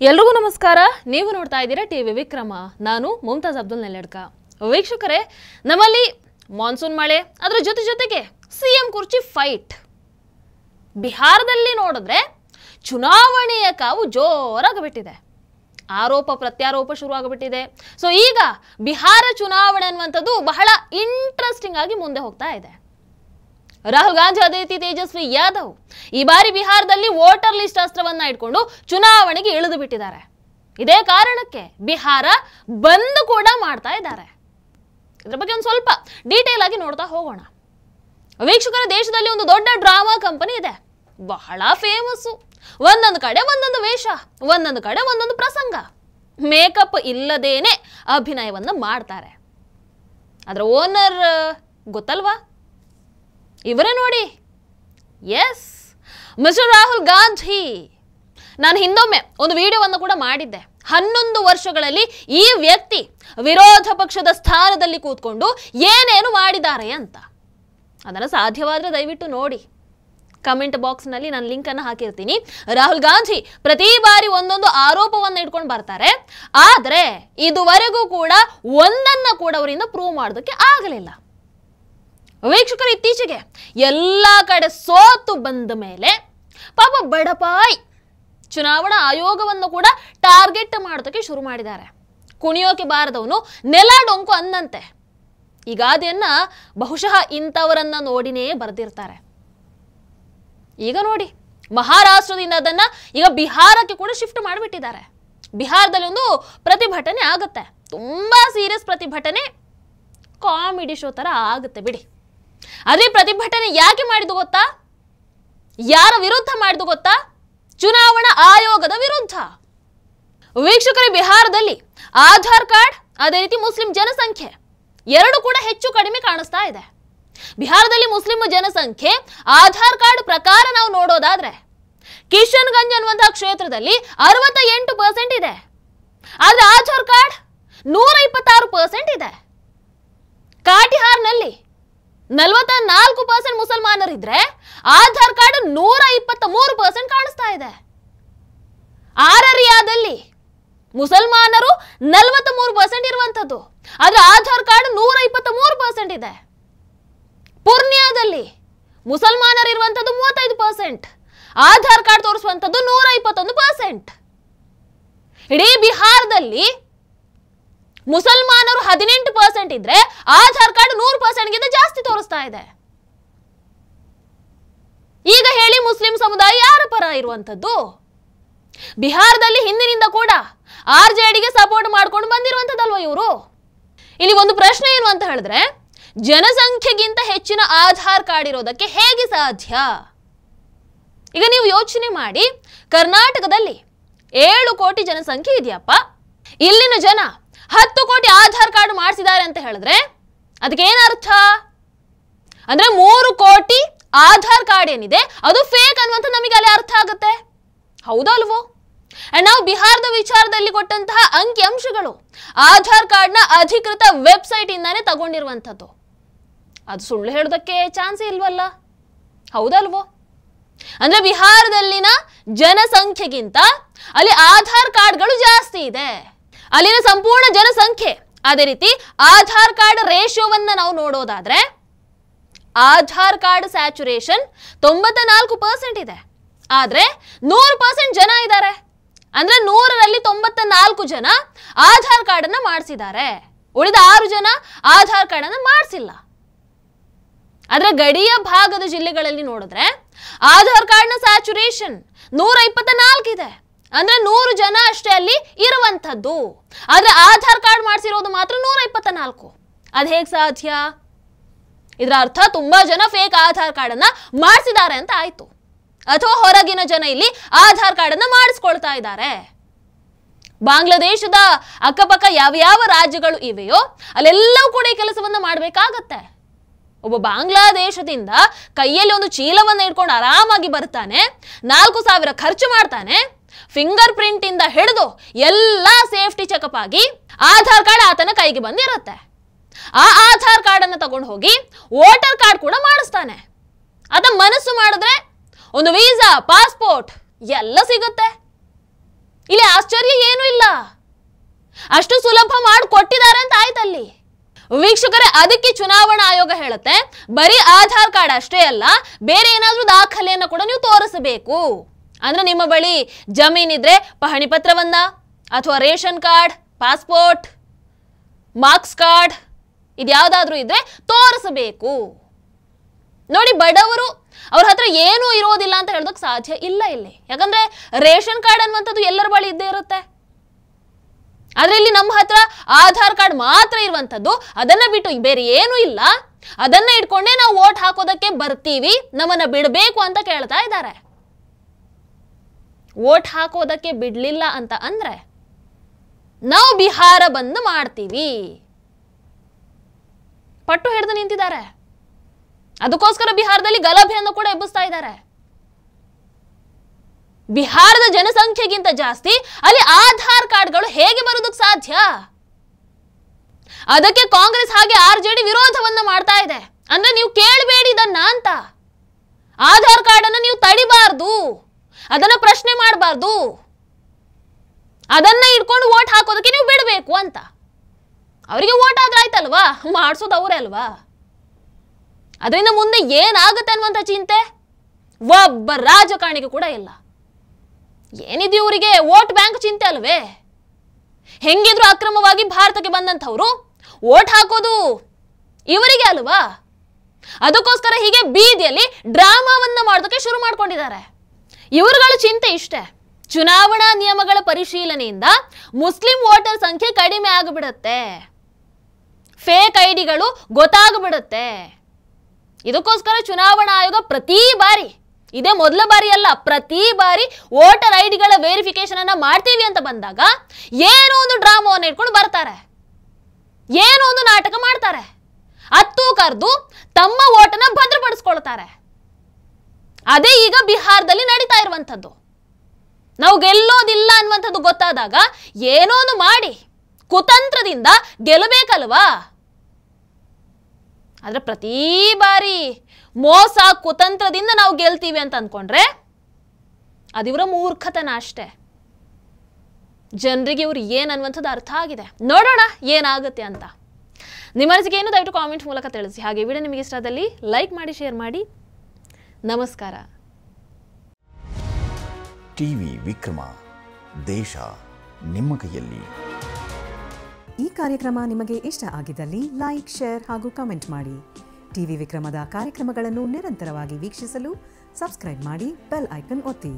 ಎಲ್ರಿಗೂ ನಮಸ್ಕಾರ. ನೀವು ನೋಡ್ತಾ ಇದ್ದೀರಾ ಟಿವಿ ವಿಕ್ರಮ. ನಾನು ಮುಮ್ತಾಜ್ ಅಬ್ದುಲ್ ನೆಲ್ಲಡ್ಕ. ವೀಕ್ಷಕರೇ, ನಮ್ಮಲ್ಲಿ ಮಾನ್ಸೂನ್ ಮಳೆ, ಅದರ ಜೊತೆಗೆ ಸಿಎಂ ಕುರ್ಚಿ ಫೈಟ್. ಬಿಹಾರದಲ್ಲಿ ನೋಡಿದ್ರೆ ಚುನಾವಣೆಯ ಕಾವು ಜೋರಾಗಿಬಿಟ್ಟಿದೆ. ಆರೋಪ ಪ್ರತ್ಯಾರೋಪ ಶುರು ಆಗಿಬಿಟ್ಟಿದೆ. ಸೊ ಈಗ ಬಿಹಾರ ಚುನಾವಣೆ ಅನ್ನುವಂಥದ್ದು ಬಹಳ ಇಂಟ್ರೆಸ್ಟಿಂಗ್ ಆಗಿ ಮುಂದೆ ಹೋಗ್ತಾ ಇದೆ. ರಾಹುಲ್ ಗಾಂಧಿ ಅದೇ ರೀತಿ ತೇಜಸ್ವಿ ಯಾದವ್ ಈ ಬಾರಿ ಬಿಹಾರದಲ್ಲಿ ವೋಟರ್ ಲಿಸ್ಟ್ ಅಸ್ತ್ರವನ್ನ ಇಟ್ಕೊಂಡು ಚುನಾವಣೆಗೆ ಇಳಿದು ಬಿಟ್ಟಿದ್ದಾರೆ. ಇದೇ ಕಾರಣಕ್ಕೆ ಬಿಹಾರ ಬಂದ್ ಕೂಡ ಮಾಡ್ತಾ ಇದ್ದಾರೆ. ಇದರ ಬಗ್ಗೆ ಒಂದು ಸ್ವಲ್ಪ ಡೀಟೇಲ್ ಆಗಿ ನೋಡ್ತಾ ಹೋಗೋಣ. ವೀಕ್ಷಕರ, ದೇಶದಲ್ಲಿ ಒಂದು ದೊಡ್ಡ ಡ್ರಾಮಾ ಕಂಪನಿ ಇದೆ, ಬಹಳ ಫೇಮಸ್ಸು. ಒಂದೊಂದು ಕಡೆ ಒಂದೊಂದು ವೇಷ, ಒಂದೊಂದು ಕಡೆ ಒಂದೊಂದು ಪ್ರಸಂಗ, ಮೇಕಪ್ ಇಲ್ಲದೇನೆ ಅಭಿನಯವನ್ನ ಮಾಡ್ತಾರೆ. ಅದರ ಓನರ್ ಗೊತ್ತಲ್ವಾ? ಇವರೇ ನೋಡಿ. Yes, mister Rahul Gandhi. ನಾನು ಹಿಂದೊಮ್ಮೆ ಒಂದು ವಿಡಿಯೋವನ್ನು ಕೂಡ ಮಾಡಿದ್ದೆ. 11 ವರ್ಷಗಳಲ್ಲಿ ಈ ವ್ಯಕ್ತಿ ವಿರೋಧ ಪಕ್ಷದ ಸ್ಥಾನದಲ್ಲಿ ಕೂತ್ಕೊಂಡು ಏನೇನು ಮಾಡಿದ್ದಾರೆ ಅಂತ. ಅದನ್ನು ಸಾಧ್ಯವಾದರೆ ದಯವಿಟ್ಟು ನೋಡಿ. ಕಮೆಂಟ್ ಬಾಕ್ಸ್ನಲ್ಲಿ ನಾನು ಲಿಂಕನ್ನು ಹಾಕಿರ್ತೀನಿ. ರಾಹುಲ್ ಗಾಂಧಿ ಪ್ರತಿ ಬಾರಿ ಒಂದೊಂದು ಆರೋಪವನ್ನು ಇಟ್ಕೊಂಡು ಬರ್ತಾರೆ. ಆದರೆ ಇದುವರೆಗೂ ಕೂಡ ಒಂದನ್ನ ಕೂಡ ಅವರಿಂದ ಪ್ರೂವ್ ಮಾಡೋದಕ್ಕೆ ಆಗಲಿಲ್ಲ. ವೀಕ್ಷಕರು, ಇತ್ತೀಚೆಗೆ ಎಲ್ಲ ಕಡೆ ಸೋತು ಬಂದ ಮೇಲೆ ಪಾಪ ಬಡಪಾಯಿ ಚುನಾವಣಾ ಆಯೋಗವನ್ನು ಕೂಡ ಟಾರ್ಗೆಟ್ ಮಾಡೋದಕ್ಕೆ ಶುರು ಮಾಡಿದ್ದಾರೆ. ಕುಣಿಯೋಕೆ ಬಾರದವನು ನೆಲ ಡೊಂಕು ಅನ್ನಂತೆ. ಈ ಗಾದೆಯನ್ನ ಬಹುಶಃ ಇಂಥವರನ್ನ ನೋಡಿನೇ ಬರೆದಿರ್ತಾರೆ. ಈಗ ನೋಡಿ, ಮಹಾರಾಷ್ಟ್ರದಿಂದ ಅದನ್ನ ಈಗ ಬಿಹಾರಕ್ಕೆ ಕೂಡ ಶಿಫ್ಟ್ ಮಾಡಿಬಿಟ್ಟಿದ್ದಾರೆ. ಬಿಹಾರದಲ್ಲಿ ಒಂದು ಪ್ರತಿಭಟನೆ ಆಗುತ್ತೆ, ತುಂಬಾ ಸೀರಿಯಸ್ ಪ್ರತಿಭಟನೆ, ಕಾಮಿಡಿ ಶೋ ತರ ಆಗುತ್ತೆ ಬಿಡಿ. ಅದೇ ಪ್ರತಿಭಟನೆ ಯಾಕೆ ಮಾಡಿದ್ದು ಗೊತ್ತಾ? ಯಾರ ವಿರುದ್ಧ ಮಾಡಿದ್ದು ಗೊತ್ತಾ? ಚುನಾವಣಾ ಆಯೋಗದ ವಿರುದ್ಧ. ವೀಕ್ಷಕರೇ, ಬಿಹಾರದಲ್ಲಿ ಆಧಾರ್ ಕಾರ್ಡ್ ಅದೇ ರೀತಿ ಮುಸ್ಲಿಂ ಜನಸಂಖ್ಯೆ ಎರಡು ಕೂಡ ಹೆಚ್ಚು ಕಡಿಮೆ ಕಾಣಿಸ್ತಾ ಇದೆ. ಬಿಹಾರದಲ್ಲಿ ಮುಸ್ಲಿಂ ಜನಸಂಖ್ಯೆ ಆಧಾರ್ ಕಾರ್ಡ್ ಪ್ರಕಾರ ನಾವು ನೋಡೋದಾದ್ರೆ ಕಿಶನ್ಗಂಜ್ ಅನ್ನುವಂತಹ ಕ್ಷೇತ್ರದಲ್ಲಿ 68% ಇದೆ. ಆದ್ರೆ ಆಧಾರ್ ಕಾರ್ಡ್ 126% ಇದೆ. ಕಾಟಿಹಾರ್ನಲ್ಲಿ 44% ಮುಸಲ್ಮಾನರಿದ್ರೆ ಆಧಾರ್ ಕಾರ್ಡ್ 123% ಕಾಣಿಸ್ತಾ ಇದೆ. ಆರರಿಯಾದಲ್ಲಿ ಮುಸಲ್ಮಾನರು 43% ಇರುವಂತದ್ದು, ಆದ್ರೆ ಆಧಾರ್ ಕಾರ್ಡ್ 123% ಇದೆ. ಪೂರ್ಣಿಯಾದಲ್ಲಿ ಮುಸಲ್ಮಾನರು ಇರುವಂತದ್ದು 35%, ಆಧಾರ್ ಕಾರ್ಡ್ ತೋರಿಸುವಂತದ್ದು 121%. ಇಡೀ ಬಿಹಾರದಲ್ಲಿ ಮುಸಲ್ಮಾನರು 18% ಇದ್ರೆ ಆಧಾರ್ ಕಾರ್ಡ್ 100% ಗಿಂತ ಜಾಸ್ತಿ ತೋರಿಸ್ತಾ ಇದೆ. ಈಗ ಹೇಳಿ, ಮುಸ್ಲಿಂ ಸಮುದಾಯ ಯಾರ ಪರ ಇರುವಂತದ್ದು? ಬಿಹಾರದಲ್ಲಿ ಹಿಂದಿನಿಂದ ಕೂಡ ಆರ್ಜೆಡಿಗೆ ಸಪೋರ್ಟ್ ಮಾಡ್ಕೊಂಡು ಬಂದಿರುವಂತದ್ದಲ್ವ ಇವರು. ಇಲ್ಲಿ ಒಂದು ಪ್ರಶ್ನೆ ಏನು ಅಂತ ಹೇಳಿದ್ರೆ, ಜನಸಂಖ್ಯೆಗಿಂತ ಹೆಚ್ಚಿನ ಆಧಾರ್ ಕಾರ್ಡ್ ಇರೋದಕ್ಕೆ ಹೇಗೆ ಸಾಧ್ಯ? ಈಗ ನೀವು ಯೋಚನೆ ಮಾಡಿ, ಕರ್ನಾಟಕದಲ್ಲಿ 7 ಕೋಟಿ ಜನಸಂಖ್ಯೆ ಇದೆಯಪ್ಪ. ಇಲ್ಲಿನ ಜನ 10 ಕೋಟಿ ಆಧಾರ್ ಕಾರ್ಡ್ ಮಾಡಿಸಿದ್ದಾರೆ ಅಂತ ಹೇಳಿದ್ರೆ ಅದಕ್ಕೆ ಏನರ್ಥ? ಅಂದ್ರೆ 3 ಕೋಟಿ ಆಧಾರ್ ಕಾರ್ಡ್ ಏನಿದೆ ಅದು ಫೇಕ್ ಅನ್ನುವಂತ ನಮಗೆ ಅಲ್ಲಿ ಅರ್ಥ ಆಗುತ್ತೆ. ಹೌದಲ್ವೋ? ಅಂಡ್ ನಾವು ಬಿಹಾರದ ವಿಚಾರದಲ್ಲಿ ಕೊಟ್ಟಂತಹ ಅಂಕಿ ಅಂಶಗಳು ಆಧಾರ್ ಕಾರ್ಡ್ ನ ಅಧಿಕೃತ ವೆಬ್ಸೈಟ್ ಇಂದಾನೆ ತಗೊಂಡಿರುವಂತದ್ದು. ಅದು ಸುಳ್ಳು ಹೇಳೋದಕ್ಕೆ ಚಾನ್ಸ್ ಇಲ್ವಲ್ಲ, ಹೌದಲ್ವೋ? ಅಂದ್ರೆ ಬಿಹಾರದಲ್ಲಿನ ಜನಸಂಖ್ಯೆಗಿಂತ ಅಲ್ಲಿ ಆಧಾರ್ ಕಾರ್ಡ್ಗಳು ಜಾಸ್ತಿ ಇದೆ. ಅಲ್ಲಿನ ಸಂಪೂರ್ಣ ಜನಸಂಖ್ಯೆ ಅದೇ ರೀತಿ ಆಧಾರ್ ಕಾರ್ಡ್ ರೇಷಿಯೋವನ್ನ ನಾವು ನೋಡೋದಾದ್ರೆ ಆಧಾರ್ ಕಾರ್ಡ್ ಸ್ಯಾಚುರೇಷನ್ 94% ಇದೆ. ಆದ್ರೆ 100% ಜನ ಇದ್ದಾರೆ. ಅಂದ್ರೆ 100ರಲ್ಲಿ 94 ಜನ ಆಧಾರ್ ಕಾರ್ಡ್ ಅನ್ನ ಮಾಡಿಸಿದ್ದಾರೆ, ಉಳಿದ 6 ಜನ ಆಧಾರ್ ಕಾರ್ಡ್ ಅನ್ನ ಮಾಡಿಸಿಲ್ಲ. ಆದ್ರೆ ಗಡಿಯ ಭಾಗದ ಜಿಲ್ಲೆಗಳಲ್ಲಿ ನೋಡಿದ್ರೆ ಆಧಾರ್ ಕಾರ್ಡ್ ನ ಸ್ಯಾಚುರೇಷನ್ 124 ಇದೆ. ಅಂದ್ರೆ 100 ಜನ ಅಷ್ಟೇ ಅಲ್ಲಿ ಇರುವಂತದ್ದು. ಆದ್ರೆ ಆಧಾರ್ ಕಾರ್ಡ್ ಮಾಡಿಸಿರೋದು ಮಾತ್ರ 124. ಅದ್ ಹೇಗ್ ಸಾಧ್ಯ? ಇದರ ಅರ್ಥ ತುಂಬಾ ಜನ ಫೇಕ್ ಆಧಾರ್ ಕಾರ್ಡ್ ಅನ್ನ ಮಾಡಿಸಿದ್ದಾರೆ ಅಂತ ಆಯ್ತು, ಅಥವಾ ಹೊರಗಿನ ಜನ ಇಲ್ಲಿ ಆಧಾರ್ ಕಾರ್ಡ್ ಅನ್ನ ಮಾಡಿಸ್ಕೊಳ್ತಾ ಇದ್ದಾರೆ. ಬಾಂಗ್ಲಾದೇಶದ ಅಕ್ಕಪಕ್ಕ ಯಾವ ರಾಜ್ಯಗಳು ಇವೆಯೋ ಅಲ್ಲೆಲ್ಲವೂ ಕೂಡ ಈ ಕೆಲಸವನ್ನ ಮಾಡಬೇಕಾಗತ್ತೆ. ಒಬ್ಬ ಬಾಂಗ್ಲಾದೇಶದಿಂದ ಕೈಯಲ್ಲಿ ಒಂದು ಚೀಲವನ್ನ ಇಟ್ಕೊಂಡು ಆರಾಮಾಗಿ ಬರ್ತಾನೆ, 4,000 ಖರ್ಚು ಮಾಡ್ತಾನೆ. ಫಿಂಗರ್ ಪ್ರಿಂಟ್ ಇಂದ ಹಿಡಿದು ಎಲ್ಲ ಸೇಫ್ಟಿ ಚೆಕಪ್ ಆಗಿ ಆಧಾರ್ ಕಾರ್ಡ್ ಆತನ ಕೈಗೆ ಬಂದಿರುತ್ತೆ. ಆ ಆಧಾರ್ ಕಾರ್ಡ್ ಅನ್ನು ತಗೊಂಡು ಹೋಗಿ ವೋಟರ್ ಕಾರ್ಡ್ ಕೂಡ ಮಾಡಿಸ್ತಾನೆ. ಆತ ಮನಸ್ಸು ಮಾಡಿದ್ರೆ ಒಂದು ವೀಸಾ, ಪಾಸ್ಪೋರ್ಟ್ ಎಲ್ಲ ಸಿಗುತ್ತೆ. ಇಲ್ಲಿ ಆಶ್ಚರ್ಯ ಅಷ್ಟು ಸುಲಭ ಮಾಡಿಕೊಟ್ಟಿದ್ದಾರೆ ಅಂತ ಆಯ್ತಲ್ಲಿ. ವೀಕ್ಷಕರೇ, ಅದಕ್ಕೆ ಚುನಾವಣಾ ಆಯೋಗ ಹೇಳುತ್ತೆ ಬರೀ ಆಧಾರ್ ಕಾರ್ಡ್ ಅಷ್ಟೇ ಅಲ್ಲ, ಬೇರೆ ಏನಾದ್ರೂ ದಾಖಲೆಯನ್ನು ಕೂಡ ನೀವು ತೋರಿಸಬೇಕು. ಅಂದ್ರೆ ನಿಮ್ಮ ಬಳಿ ಜಮೀನಿದ್ರೆ ಪಹಣಿ ಪತ್ರವನ್ನ, ಅಥವಾ ration card, passport, marks card ಇದ್ಯಾವುದಾದ್ರೂ ಇದ್ರೆ ತೋರಿಸಬೇಕು. ನೋಡಿ, ಬಡವರು ಅವ್ರ ಹತ್ರ ಏನೂ ಇರೋದಿಲ್ಲ ಅಂತ ಹೇಳೋದಕ್ಕೆ ಸಾಧ್ಯ ಇಲ್ಲ ಇಲ್ಲಿ. ಯಾಕಂದ್ರೆ ರೇಷನ್ ಕಾರ್ಡ್ ಅನ್ನುವಂಥದ್ದು ಎಲ್ಲರ ಬಳಿ ಇದ್ದೇ ಇರುತ್ತೆ. ಆದ್ರೆ ಇಲ್ಲಿ ನಮ್ಮ ಹತ್ರ ಆಧಾರ್ ಕಾರ್ಡ್ ಮಾತ್ರ ಇರುವಂಥದ್ದು, ಅದನ್ನ ಬಿಟ್ಟು ಬೇರೆ ಏನೂ ಇಲ್ಲ. ಅದನ್ನ ಇಟ್ಕೊಂಡೇ ನಾವು ವೋಟ್ ಹಾಕೋದಕ್ಕೆ ಬರ್ತೀವಿ, ನಮ್ಮನ್ನ ಬಿಡಬೇಕು ಅಂತ ಕೇಳ್ತಾ ಇದ್ದಾರೆ. ವೋಟ್ ಹಾಕೋದಕ್ಕೆ ಬಿಡ್ಲಿಲ್ಲ ಅಂತ ಅಂದ್ರೆ ನಾವು ಬಿಹಾರ ಬಂದ್ ಮಾಡ್ತೀವಿ ಪಟ್ಟು ಹಿಡಿದು ನಿಂತಿದ್ದಾರೆ. ಅದಕ್ಕೋಸ್ಕರ ಬಿಹಾರದಲ್ಲಿ ಗಲಭೆಯನ್ನು ಕೂಡ ಎಬ್ಬಿಸ್ತಾ ಇದ್ದಾರೆ. ಬಿಹಾರದ ಜನಸಂಖ್ಯೆಗಿಂತ ಜಾಸ್ತಿ ಅಲ್ಲಿ ಆಧಾರ್ ಕಾರ್ಡ್ಗಳು ಹೇಗೆ ಬರೋದಕ್ಕೆ ಸಾಧ್ಯ? ಅದಕ್ಕೆ ಕಾಂಗ್ರೆಸ್ ಹಾಗೆ ಆರ್ಜೆಡಿ ವಿರೋಧವನ್ನ ಮಾಡ್ತಾ ಇದೆ. ಅಂದ್ರೆ ನೀವು ಕೇಳಬೇಡಿ ಇದನ್ನ ಅಂತ. ಆಧಾರ್ ಕಾರ್ಡ್ ಅನ್ನು ನೀವು ತಡಿಬಾರ್ದು, ಅದನ್ನ ಪ್ರಶ್ನೆ ಮಾಡಬಾರ್ದು, ಅದನ್ನ ಇಟ್ಕೊಂಡು ವೋಟ್ ಹಾಕೋದಕ್ಕೆ ನೀವು ಬಿಡಬೇಕು ಅಂತ. ಅವರಿಗೆ ವೋಟ್ ಆದ್ರೆ ಆಯ್ತಲ್ವಾ, ಮಾಡಿಸೋದು ಅವರೇ ಅಲ್ವಾ. ಅದರಿಂದ ಮುಂದೆ ಏನಾಗುತ್ತೆ ಅನ್ನುವಂಥ ಚಿಂತೆ ಒಬ್ಬ ರಾಜಕಾರಣಿಗೆ ಕೂಡ ಇಲ್ಲ. ಏನಿದೆ ಇವರಿಗೆ ವೋಟ್ ಬ್ಯಾಂಕ್ ಚಿಂತೆ ಅಲ್ವೇ? ಹೆಂಗಿದ್ರು ಅಕ್ರಮವಾಗಿ ಭಾರತಕ್ಕೆ ಬಂದಂಥವ್ರು ವೋಟ್ ಹಾಕೋದು ಇವರಿಗೆ ಅಲ್ವಾ? ಅದಕ್ಕೋಸ್ಕರ ಹೀಗೆ ಬೀದಿಯಲ್ಲಿ ಡ್ರಾಮಾವನ್ನ ಮಾಡೋದಕ್ಕೆ ಶುರು ಮಾಡ್ಕೊಂಡಿದ್ದಾರೆ. ಇವರುಗಳ ಚಿಂತೆ ಇಷ್ಟೇ, ಚುನಾವಣಾ ನಿಯಮಗಳ ಪರಿಶೀಲನೆಯಿಂದ ಮುಸ್ಲಿಂ ವೋಟರ್ ಸಂಖ್ಯೆ ಕಡಿಮೆ ಆಗಿಬಿಡುತ್ತೆ, ಫೇಕ್ ಐಡಿಗಳು ಗೊತ್ತಾಗ್ಬಿಡುತ್ತೆ. ಇದಕ್ಕೋಸ್ಕರ ಚುನಾವಣಾ ಆಯೋಗ ಪ್ರತಿ ಬಾರಿ, ಇದೇ ಮೊದಲ ಬಾರಿ ಅಲ್ಲ, ಪ್ರತಿ ಬಾರಿ ವೋಟರ್ ಐಡಿಗಳ ವೆರಿಫಿಕೇಶನ್ ಅನ್ನ ಮಾಡ್ತೀವಿ ಅಂತ ಬಂದಾಗ ಏನೋ ಒಂದು ಡ್ರಾಮಾವನ್ನು ಇಟ್ಕೊಂಡು ಬರ್ತಾರೆ, ಏನೋ ಒಂದು ನಾಟಕ ಮಾಡ್ತಾರೆ, ಅತ್ತು ಕರೆದು ತಮ್ಮ ವೋಟನ್ನ ಭದ್ರಪಡಿಸ್ಕೊಳ್ತಾರೆ. ಅದೇ ಈಗ ಬಿಹಾರದಲ್ಲಿ ನಡೀತಾ ಇರುವಂಥದ್ದು. ನಾವು ಗೆಲ್ಲೋದಿಲ್ಲ ಅನ್ನುವಂಥದ್ದು ಗೊತ್ತಾದಾಗ ಏನೋ ಒಂದು ಮಾಡಿ ಕುತಂತ್ರದಿಂದ ಗೆಲ್ಲಬೇಕಲ್ವಾ? ಆದ್ರೆ ಪ್ರತಿ ಬಾರಿ ಮೋಸ ಕುತಂತ್ರದಿಂದ ನಾವು ಗೆಲ್ತೀವಿ ಅಂತ ಅಂದ್ಕೊಂಡ್ರೆ ಅದಿವರ ಮೂರ್ಖತನ ಅಷ್ಟೇ. ಜನರಿಗೆ ಇವ್ರು ಏನ್ ಅನ್ನುವಂಥದ್ದು ಅರ್ಥ ಆಗಿದೆ. ನೋಡೋಣ ಏನಾಗುತ್ತೆ ಅಂತ. ನಿಮ್ಮ ಅನಿಸಿಕೆ ಏನು ದಯವಿಟ್ಟು ಕಾಮೆಂಟ್ ಮೂಲಕ ತಿಳಿಸಿ. ಹಾಗೆ ವಿಡಿಯೋ ನಿಮಗೆ ಇಷ್ಟ ಆದಲ್ಲಿ ಲೈಕ್ ಮಾಡಿ, ಶೇರ್ ಮಾಡಿ. ನಮಸ್ಕಾರ. ಟಿವಿ ವಿಕ್ರಮ, ದೇಶ ನಿಮ್ಮ ಕೈಯಲ್ಲಿ. ಈ ಕಾರ್ಯಕ್ರಮ ನಿಮಗೆ ಇಷ್ಟ ಆಗಿದ್ದಲ್ಲಿ ಲೈಕ್, ಶೇರ್ ಹಾಗೂ ಕಮೆಂಟ್ ಮಾಡಿ. ಟಿವಿ ವಿಕ್ರಮದ ಕಾರ್ಯಕ್ರಮಗಳನ್ನು ನಿರಂತರವಾಗಿ ವೀಕ್ಷಿಸಲು ಸಬ್ಸ್ಕ್ರೈಬ್ ಮಾಡಿ, ಬೆಲ್ ಐಕನ್ ಒತ್ತಿ.